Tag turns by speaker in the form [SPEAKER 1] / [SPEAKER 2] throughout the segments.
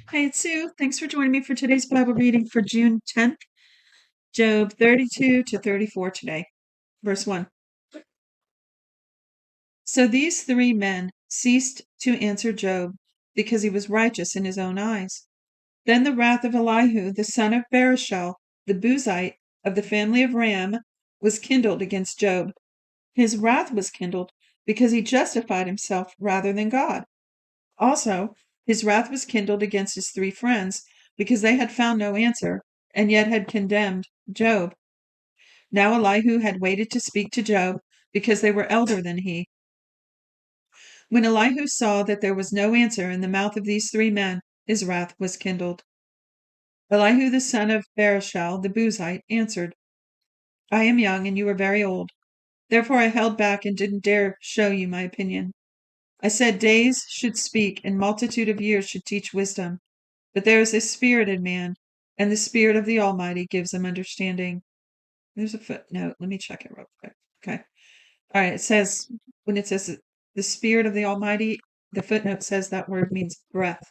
[SPEAKER 1] Hi, it's Sue. Thanks for joining me for today's Bible reading for June 10th, Job 32 to 34 today. Verse 1. So these three men ceased to answer Job because he was righteous in his own eyes. Then the wrath of Elihu, the son of Barashel, the Buzite of the family of Ram, was kindled against Job. His wrath was kindled because he justified himself rather than God. Also, his wrath was kindled against his three friends, because they had found no answer, and yet had condemned Job. Now Elihu had waited to speak to Job, because they were elder than he. When Elihu saw that there was no answer in the mouth of these three men, his wrath was kindled. Elihu the son of Barashel the Buzite answered, I am young, and you are very old. Therefore I held back and didn't dare show you my opinion. I said days should speak, and multitude of years should teach wisdom. But there is a spirit in man, and the Spirit of the Almighty gives him understanding. There's a footnote. Let me check it real quick. Okay. All right. It says, when it says the Spirit of the Almighty, the footnote says that word means breath.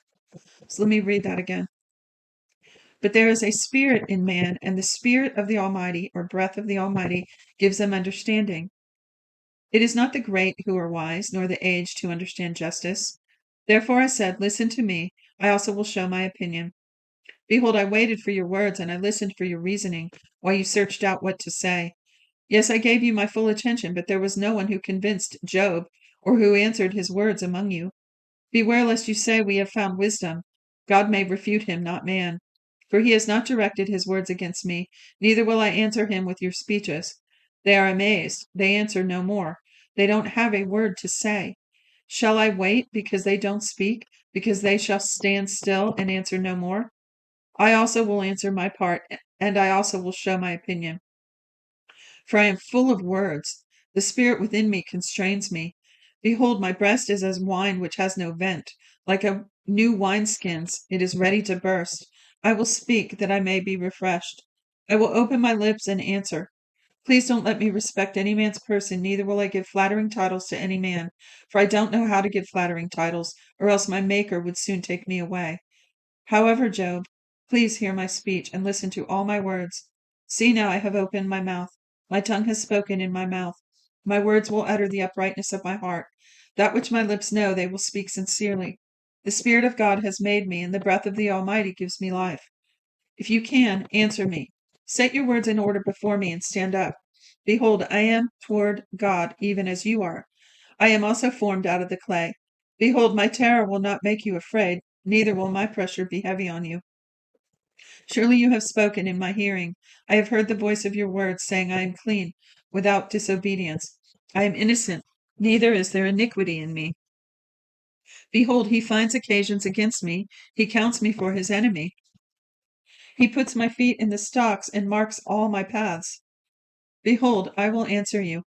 [SPEAKER 1] So let me read that again. But there is a spirit in man, and the Spirit of the Almighty, or breath of the Almighty, gives them understanding. It is not the great who are wise, nor the aged who understand justice. Therefore I said, listen to me. I also will show my opinion. Behold, I waited for your words, and I listened for your reasoning, while you searched out what to say. Yes, I gave you my full attention, but there was no one who convinced Job, or who answered his words among you. Beware lest you say, we have found wisdom. God may refute him, not man. For he has not directed his words against me, neither will I answer him with your speeches. They are amazed, they answer no more. They don't have a word to say. Shall I wait because they don't speak, because they shall stand still and answer no more? I also will answer my part, and I also will show my opinion. For I am full of words. The spirit within me constrains me. Behold, my breast is as wine which has no vent. Like a new wineskins, it is ready to burst. I will speak that I may be refreshed. I will open my lips and answer. Please don't let me respect any man's person, neither will I give flattering titles to any man, for I don't know how to give flattering titles, or else my Maker would soon take me away. However, Job, please hear my speech and listen to all my words. See now, I have opened my mouth. My tongue has spoken in my mouth. My words will utter the uprightness of my heart. That which my lips know, they will speak sincerely. The Spirit of God has made me, and the breath of the Almighty gives me life. If you can, answer me. Set your words in order before me and stand up. Behold, I am toward God, even as you are. I am also formed out of the clay. Behold, my terror will not make you afraid, neither will my pressure be heavy on you. Surely you have spoken in my hearing. I have heard the voice of your words, saying, I am clean, without disobedience. I am innocent, neither is there iniquity in me. Behold, he finds occasions against me. He counts me for his enemy. He puts my feet in the stocks and marks all my paths. Behold, I will answer you.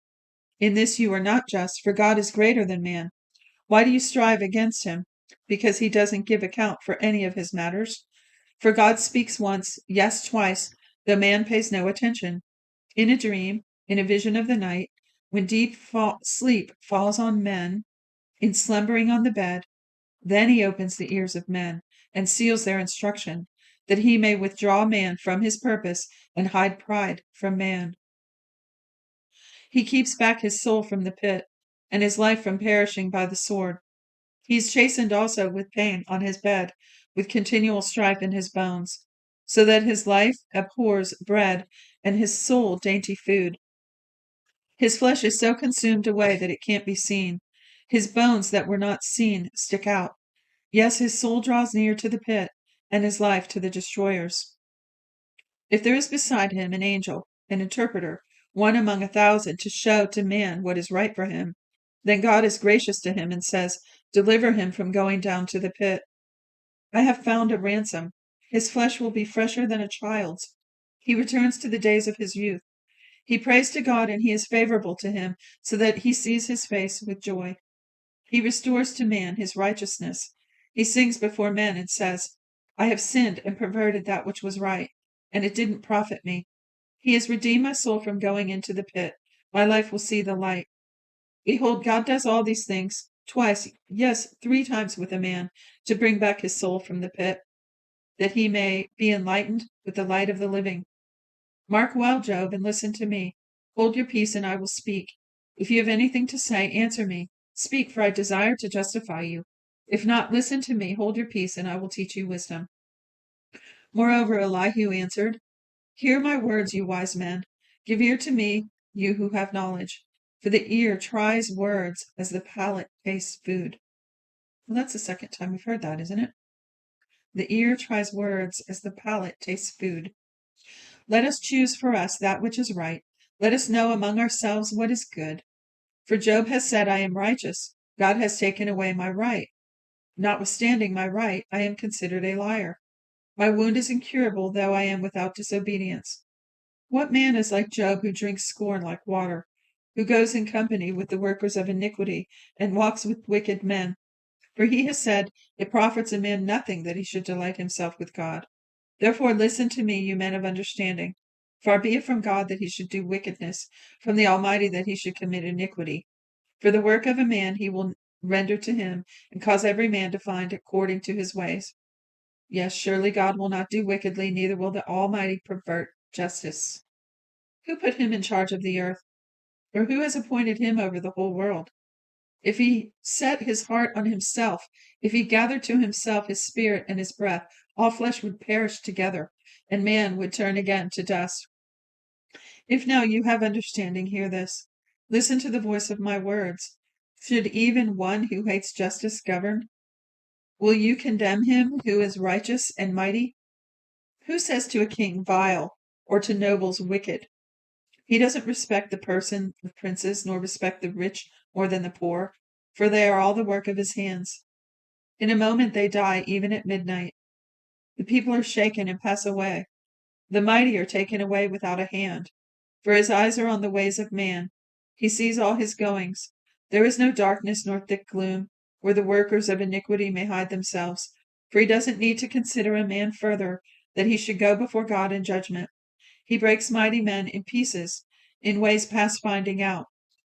[SPEAKER 1] In this you are not just, for God is greater than man. Why do you strive against him? Because he doesn't give account for any of his matters? For God speaks once, yes, twice, though man pays no attention. In a dream, in a vision of the night, when deep sleep falls on men, in slumbering on the bed, then he opens the ears of men, and seals their instruction, that he may withdraw man from his purpose, and hide pride from man. He keeps back his soul from the pit, and his life from perishing by the sword. He is chastened also with pain on his bed, with continual strife in his bones, so that his life abhors bread, and his soul dainty food. His flesh is so consumed away that it can't be seen. His bones that were not seen stick out. Yes, his soul draws near to the pit, and his life to the destroyers. If there is beside him an angel, an interpreter, one among 1,000, to show to man what is right for him, then God is gracious to him and says, deliver him from going down to the pit. I have found a ransom. His flesh will be fresher than a child's. He returns to the days of his youth. He prays to God, and he is favorable to him, so that he sees his face with joy. He restores to man his righteousness. He sings before men and says, I have sinned and perverted that which was right, and it didn't profit me. He has redeemed my soul from going into the pit. My life will see the light. Behold, God does all these things. twice, yes, 3 times with a man, to bring back his soul from the pit, that he may be enlightened with the light of the living. Mark well, Job, and listen to me. Hold your peace, and I will speak. If you have anything to say, answer me. Speak, for I desire to justify you. If not, listen to me, hold your peace, and I will teach you wisdom. Moreover, Elihu answered, Hear my words, you wise men. Give ear to me, you who have knowledge. For the ear tries words as the palate tastes food. Well, that's the second time we've heard that, isn't it? The ear tries words as the palate tastes food. Let us choose for us that which is right. Let us know among ourselves what is good. For Job has said, I am righteous. God has taken away my right. Notwithstanding my right, I am considered a liar. My wound is incurable, though I am without disobedience. What man is like Job, who drinks scorn like water, who goes in company with the workers of iniquity, and walks with wicked men? For he has said, It profits a man nothing that he should delight himself with God. Therefore listen to me, you men of understanding. Far be it from God that he should do wickedness, from the Almighty that he should commit iniquity. For the work of a man he will render to him, and cause every man to find according to his ways. Yes, surely God will not do wickedly, neither will the Almighty pervert justice. Who put him in charge of the earth? Or who has appointed him over the whole world? If he set his heart on himself, if he gathered to himself his spirit and his breath, all flesh would perish together, and man would turn again to dust. If now you have understanding, hear this. Listen to the voice of my words. Should even one who hates justice govern? Will you condemn him who is righteous and mighty? Who says to a king, vile, or to nobles, wicked? He doesn't respect the person of princes, nor respect the rich more than the poor, for they are all the work of his hands. In a moment they die, even at midnight. The people are shaken and pass away. The mighty are taken away without a hand. For his eyes are on the ways of man. He sees all his goings. There is no darkness nor thick gloom, where the workers of iniquity may hide themselves. For he doesn't need to consider a man further, that he should go before God in judgment. He breaks mighty men in pieces, in ways past finding out,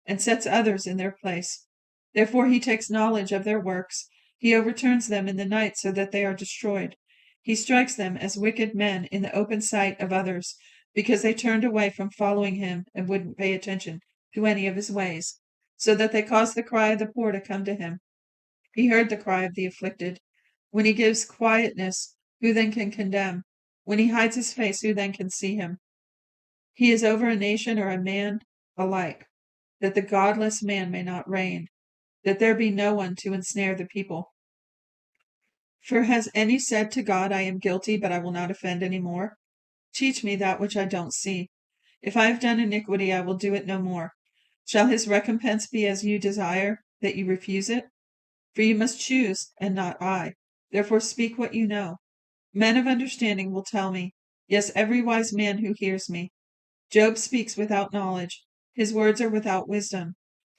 [SPEAKER 1] and sets others in their place. Therefore he takes knowledge of their works. He overturns them in the night so that they are destroyed. He strikes them as wicked men in the open sight of others, because they turned away from following him and wouldn't pay attention to any of his ways, so that they caused the cry of the poor to come to him. He heard the cry of the afflicted. When he gives quietness, who then can condemn? When he hides his face, who then can see him? He is over a nation or a man alike, that the godless man may not reign, that there be no one to ensnare the people. For has any said to God, I am guilty, but I will not offend any more? Teach me that which I don't see. If I have done iniquity, I will do it no more. Shall his recompense be as you desire, that you refuse it? For you must choose, and not I. Therefore speak what you know. Men of understanding will tell me, yes, every wise man who hears me. Job speaks without knowledge. His words are without wisdom.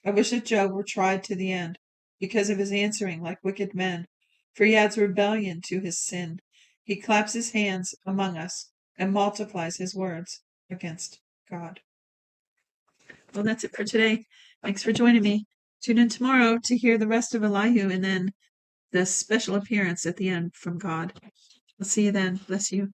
[SPEAKER 1] I wish that Job were tried to the end, because of his answering like wicked men, for he adds rebellion to his sin. He claps his hands among us and multiplies his words against God. Well, that's it for today. Thanks for joining me. Tune in tomorrow to hear the rest of Elihu and then the special appearance at the end from God. I'll see you then. Bless you.